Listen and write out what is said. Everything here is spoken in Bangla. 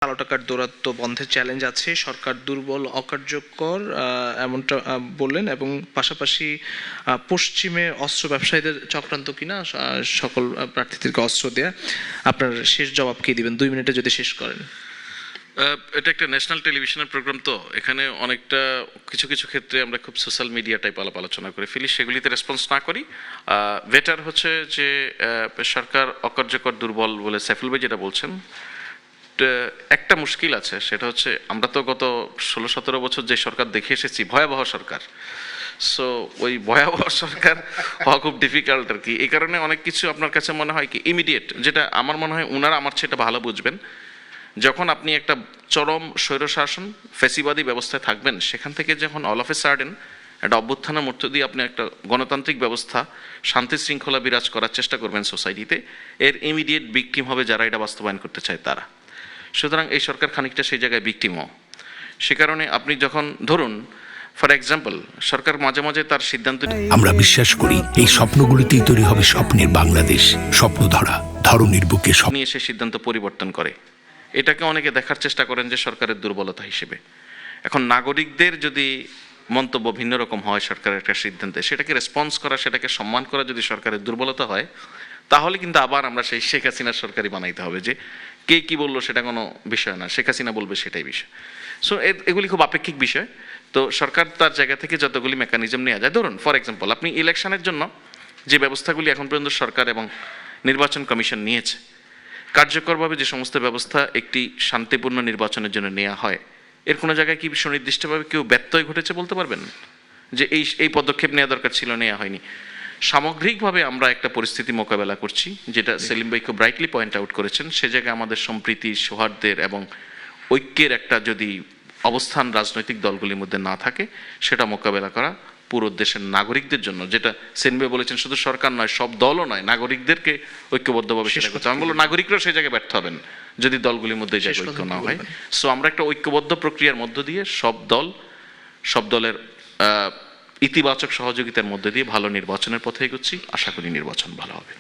কালো টাকার দৌরাত্ম্য বন্ধের চ্যালেঞ্জ আছে, সরকার দুর্বল অকার্যকর এমনটা বললেন, এবং পাশাপাশি পশ্চিমে অস্ত্র ব্যবসায়ীদের চক্রান্ত কিনা সকল প্রার্থীদেরকে অস্ত্র দেয়া। আপনার শেষ জবাব কি দিবেন 2 মিনিটে যদি শেষ করেন? এটা একটা ন্যাশনাল টেলিভিশনের প্রোগ্রাম, তো এখানে অনেকটা কিছু কিছু ক্ষেত্রে আমরা খুব সোশ্যাল মিডিয়া টাইপ আলোচনা করে ফেলি, সেগুলিতে রেসপন্স না করি। বেটার হচ্ছে যে সরকার অকার্যকর দুর্বল বলে সাইফুল ভাই যেটা বলছেন, একটা মুশকিল আছে, সেটা হচ্ছে আমরা তো গত 16-17 বছর যে সরকার দেখে এসেছি, ভয়াবহ সরকার। সো ওই ভয়াবহ সরকার হওয়া খুব ডিফিকাল্ট আর কি। এই কারণে অনেক কিছু আপনার কাছে মনে হয় কি ইমিডিয়েট, যেটা আমার মনে হয় ওনারা আমার সেটা ভালো বুঝবেন। যখন আপনি একটা চরম স্বৈরশাসন ফ্যাসিবাদী ব্যবস্থায় থাকবেন, সেখান থেকে যখন অল অফ এ সার্ডেন একটা অভ্যুত্থানের মধ্য দিয়ে আপনি একটা গণতান্ত্রিক ব্যবস্থা, শান্তি শৃঙ্খলা বিরাজ করার চেষ্টা করবেন সোসাইটিতে, এর ইমিডিয়েট ভিকটিম হবে যারা এটা বাস্তবায়ন করতে চায় তারা। সুতরাং এই সরকার খানিকটা সেই জায়গায় ভিকটিমও। সে কারণে আপনি যখন ধরুন ফর এক্সাম্পল, সরকার মাঝে মাঝে তার সিদ্ধান্ত, আমরা বিশ্বাস করি এই স্বপ্নগুলিতেই তৈরি হবে স্বপ্নের বাংলাদেশ। স্বপ্ন ধরা ধরনীর বুকে নিয়ে সে সিদ্ধান্ত পরিবর্তন করে, এটাকে অনেকে দেখার চেষ্টা করেন যে সরকারের দুর্বলতা হিসেবে। এখন নাগরিকদের যদি মন্তব্য ভিন্ন রকম হয় সরকারের একটা সিদ্ধান্তে, সেটাকে রেসপন্স করা, সেটাকে সম্মান করা যদি সরকারের দুর্বলতা হয়, তাহলে কিন্তু আবার আমরা সেই শেখ হাসিনার সরকারই বানাইতে হবে, যে কে কি বললো সেটা কোনো বিষয় না, শেখ হাসিনা বলবে সেটাই বিষয়। সো এগুলি খুব আপেক্ষিক বিষয়। তো সরকার তার জায়গা থেকে যতগুলি মেকানিজম নেওয়া যায়, ধরুন ফর এক্সাম্পল আপনি ইলেকশনের জন্য যে ব্যবস্থাগুলি এখন পর্যন্ত সরকার এবং নির্বাচন কমিশন নিয়েছে, কার্যকরভাবে যে সমস্ত ব্যবস্থা একটি শান্তিপূর্ণ নির্বাচনের জন্য নেওয়া হয়, এর কোনো জায়গায় কি সুনির্দিষ্টভাবে কেউ ব্যত্যয় ঘটেছে বলতে পারবেন যে এই পদক্ষেপ নেওয়া দরকার ছিল, নেওয়া হয়নি? সামগ্রিকভাবে আমরা একটা পরিস্থিতি মোকাবেলা করছি, যেটা সেলিম ভাই খুব ব্রাইটলি পয়েন্ট আউট করেছেন। সে জায়গায় আমাদের সম্প্রীতি, সৌহার্দ্যের এবং ঐক্যের একটা যদি অবস্থান রাজনৈতিক দলগুলির মধ্যে না থাকে, সেটা মোকাবেলা করা পুরো দেশের নাগরিকদের জন্য, যেটা সেলিম ভাই বলেছেন শুধু সরকার নয়, সব দলও নয়, নাগরিকদেরকে ঐক্যবদ্ধভাবে সেটা করতে। আমি বলবো নাগরিকরাও সেই জায়গায় ব্যর্থ হবেন যদি দলগুলির মধ্যে জায়গায় ঐক্য না হয়। সো আমরা একটা ঐক্যবদ্ধ প্রক্রিয়ার মধ্য দিয়ে সব দলের ইতিবাচক সহযোগিতার মধ্যে দিয়ে ভালো নির্বাচনের পথে এগোচ্ছি। আশা করি নির্বাচন ভালো হবে।